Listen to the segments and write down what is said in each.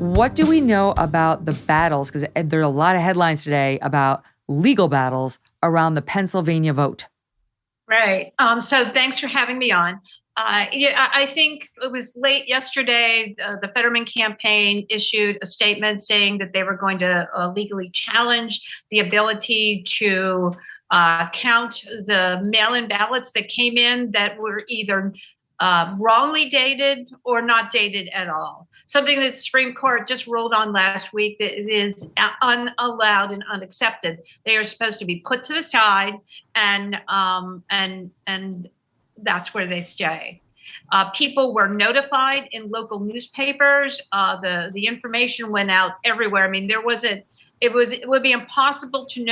What do we know about the battles? Because there are a lot of headlines today about legal battles around the Pennsylvania vote. Right. So thanks for having me on. I think it was late yesterday. The Fetterman campaign issued a statement saying that they were going to legally challenge the ability to count the mail-in ballots that came in that were either wrongly dated or not dated at all. Something that the Supreme Court just ruled on last week that it is unallowed and unaccepted. They are supposed to be put to the side, and that's where they stay. People were notified in local newspapers. The information went out everywhere. I mean, there wasn't. It would be impossible to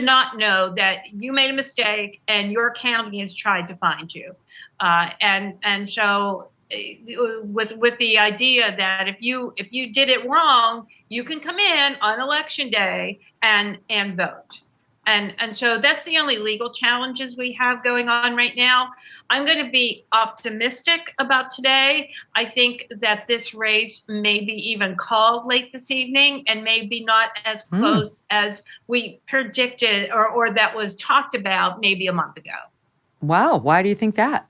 not know that you made a mistake and your county has tried to find you. And so with the idea that if you did it wrong, you can come in on election day and vote. And so that's the only legal challenges we have going on right now. I'm going to be optimistic about today. I think that this race may be even called late this evening and maybe not as close as we predicted or that was talked about maybe a month ago. Wow. Why do you think that?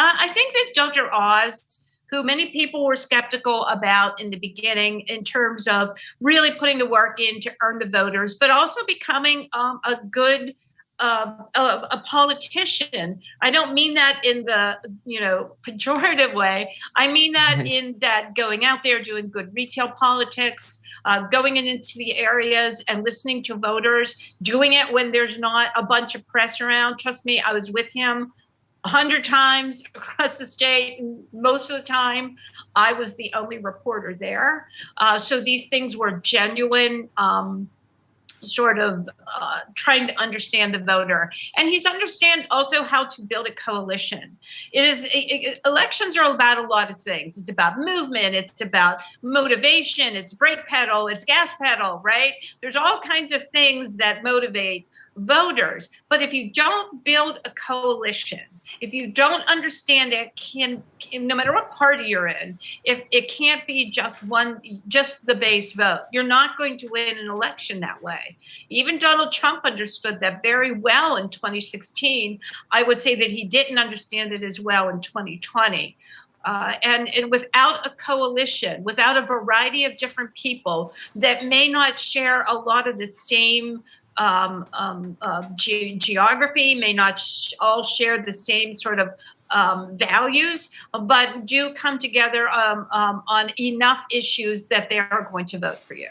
I think that Dr. Oz, who many people were skeptical about in the beginning in terms of really putting the work in to earn the voters, but also becoming a good a politician. I don't mean that in the pejorative way. I mean that in that going out there doing good retail politics, going into the areas and listening to voters, doing it when there's not a bunch of press around. Trust me, I was with him 100 times across the state. And most of the time, I was the only reporter there. So these things were genuine, trying to understand the voter. And he's understand also how to build a coalition. Elections are about a lot of things. It's about movement. It's about motivation. It's brake pedal. It's gas pedal, right? There's all kinds of things that motivate voters. But if you don't build a coalition, if you don't understand it, no matter what party you're in, if it can't be just the base vote, you're not going to win an election that way. Even Donald Trump understood that very well in 2016. I would say that he didn't understand it as well in 2020. And without a coalition, without a variety of different people that may not share a lot of the same geography, may not all share the same sort of values, but do come together on enough issues that they are going to vote for you.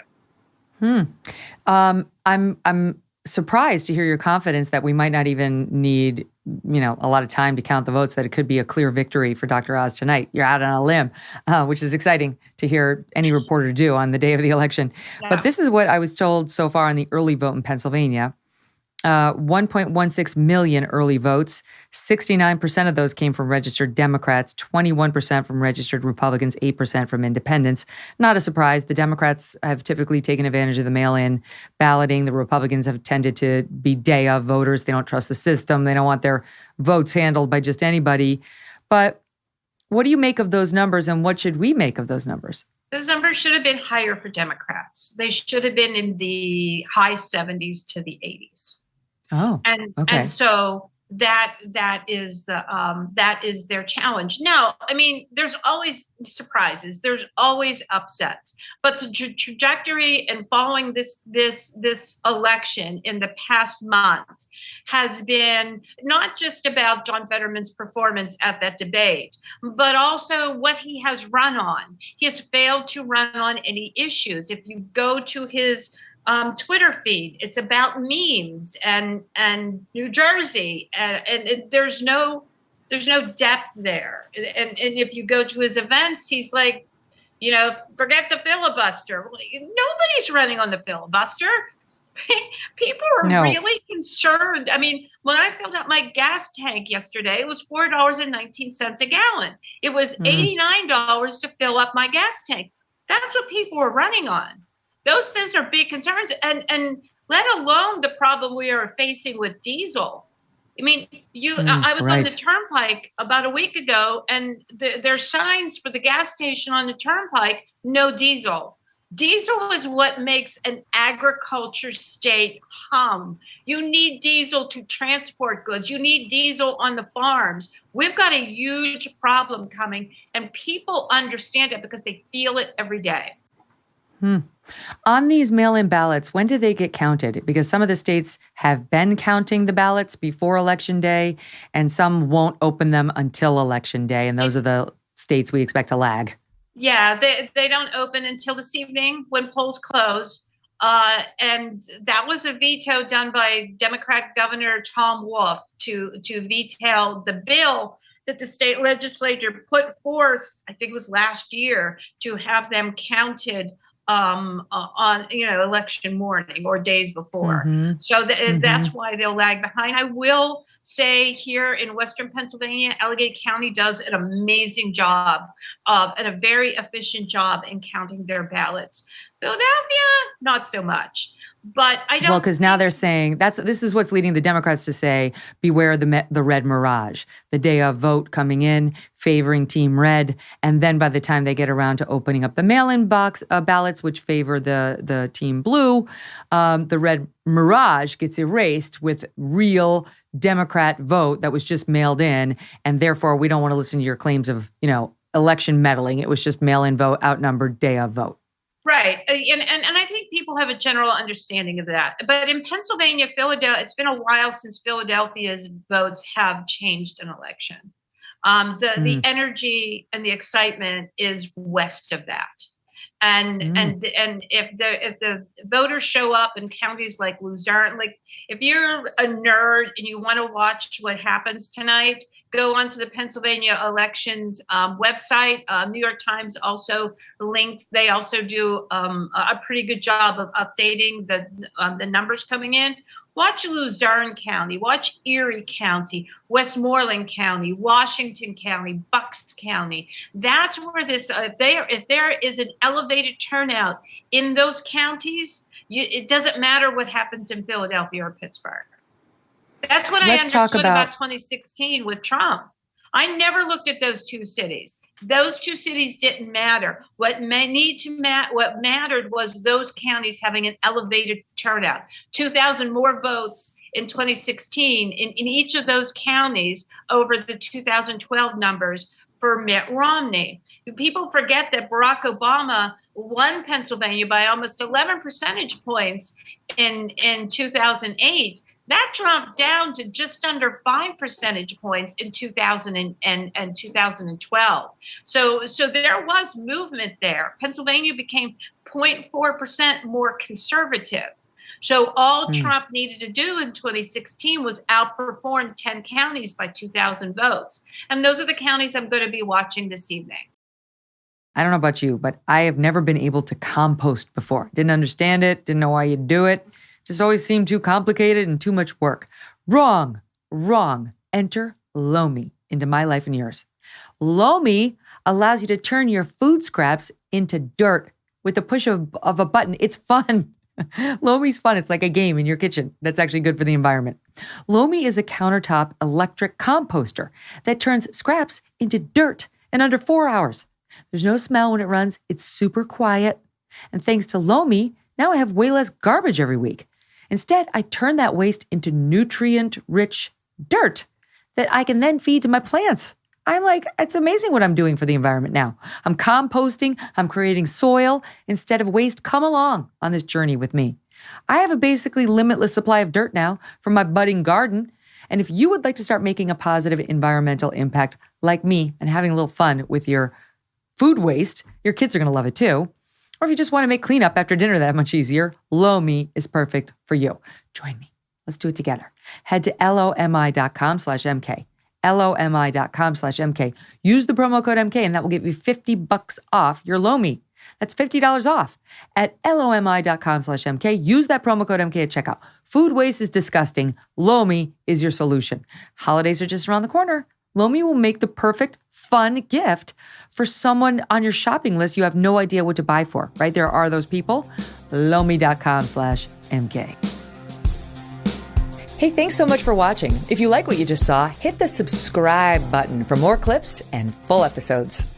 I'm surprised to hear your confidence that we might not even need, a lot of time to count the votes, that it could be a clear victory for Dr. Oz tonight. You're out on a limb, which is exciting to hear any reporter do on the day of the election. Yeah. But this is what I was told so far on the early vote in Pennsylvania. 1.16 million early votes. 69% of those came from registered Democrats, 21% from registered Republicans, 8% from independents. Not a surprise. The Democrats have typically taken advantage of the mail-in balloting. The Republicans have tended to be day of voters. They don't trust the system. They don't want their votes handled by just anybody. But what do you make of those numbers, and what should we make of those numbers? Those numbers should have been higher for Democrats. They should have been in the high 70s to the 80s. Oh, okay. And so that is their challenge. Now, I mean, there's always surprises. There's always upsets. But the trajectory and following this election in the past month has been not just about John Fetterman's performance at that debate, but also what he has run on. He has failed to run on any issues. If you go to his Twitter feed, it's about memes and New Jersey, and there's no depth there. And if you go to his events, he's like, forget the filibuster. Nobody's running on the filibuster. People are really concerned. I mean, when I filled up my gas tank yesterday, it was $4.19 a gallon. It was $89 to fill up my gas tank. That's what people are running on. Those things are big concerns, and let alone the problem we are facing with diesel. I mean, I was on the Right. turnpike about a week ago, and there's signs for the gas station on the turnpike, no diesel. Diesel is what makes an agriculture state hum. You need diesel to transport goods. You need diesel on the farms. We've got a huge problem coming, and people understand it because they feel it every day. On these mail-in ballots, when do they get counted? Because some of the states have been counting the ballots before Election Day, and some won't open them until Election Day. And those are the states we expect to lag. Yeah, they don't open until this evening when polls close. And that was a veto done by Democrat Governor Tom Wolf to veto the bill that the state legislature put forth, I think it was last year, to have them counted on election morning or days before. So that's why they'll lag behind. I will say here in Western Pennsylvania, Allegheny County does an amazing job and a very efficient job in counting their ballots. Philadelphia, not so much. But I don't. Well, because now they're saying this is what's leading the Democrats to say, beware the red mirage, the day of vote coming in, favoring Team Red, and then by the time they get around to opening up the mail-in box ballots, which favor the Team Blue, the red mirage gets erased with real Democrat vote that was just mailed in, and therefore we don't want to listen to your claims of election meddling. It was just mail-in vote, outnumbered day of vote. Right. And I think people have a general understanding of that. But in Pennsylvania, Philadelphia, it's been a while since Philadelphia's votes have changed an election. The energy and the excitement is west of that. And if the voters show up in counties like Luzerne, like if you're a nerd and you want to watch what happens tonight, go onto the Pennsylvania elections website. New York Times also links. They also do a pretty good job of updating the numbers coming in. Watch Luzerne County, watch Erie County, Westmoreland County, Washington County, Bucks County. That's where this, if there is an elevated turnout in those counties, it doesn't matter what happens in Philadelphia or Pittsburgh. That's what I understood about 2016 with Trump. I never looked at those two cities. Those two cities didn't matter. What mattered was those counties having an elevated turnout. 2,000 more votes in 2016 in each of those counties over the 2012 numbers for Mitt Romney. People forget that Barack Obama won Pennsylvania by almost 11 percentage points in 2008. That dropped down to just under 5 percentage points in 2000 and 2012. So there was movement there. Pennsylvania became 0.4% more conservative. So all Trump needed to do in 2016 was outperform 10 counties by 2,000 votes. And those are the counties I'm going to be watching this evening. I don't know about you, but I have never been able to compost before. Didn't understand it. Didn't know why you'd do it. Just always seemed too complicated and too much work. Wrong. Enter Lomi into my life and yours. Lomi allows you to turn your food scraps into dirt with the push of a button. It's fun. Lomi's fun. It's like a game in your kitchen. That's actually good for the environment. Lomi is a countertop electric composter that turns scraps into dirt in under 4 hours. There's no smell when it runs. It's super quiet. And thanks to Lomi, now I have way less garbage every week. Instead, I turn that waste into nutrient-rich dirt that I can then feed to my plants. I'm like, it's amazing what I'm doing for the environment now. I'm composting, I'm creating soil instead of waste. Come along on this journey with me. I have a basically limitless supply of dirt now from my budding garden. And if you would like to start making a positive environmental impact like me and having a little fun with your food waste, your kids are going to love it too. Or if you just want to make cleanup after dinner that much easier, Lomi is perfect for you. Join me. Let's do it together. Head to lomi.com/MK. lomi.com/MK. Use the promo code MK and that will give you $50 off your Lomi. That's $50 off at lomi.com/MK. Use that promo code MK at checkout. Food waste is disgusting. Lomi is your solution. Holidays are just around the corner. Lomi will make the perfect, fun gift for someone on your shopping list you have no idea what to buy for, right? There are those people. Lomi.com/MK. Hey, thanks so much for watching. If you like what you just saw, hit the subscribe button for more clips and full episodes.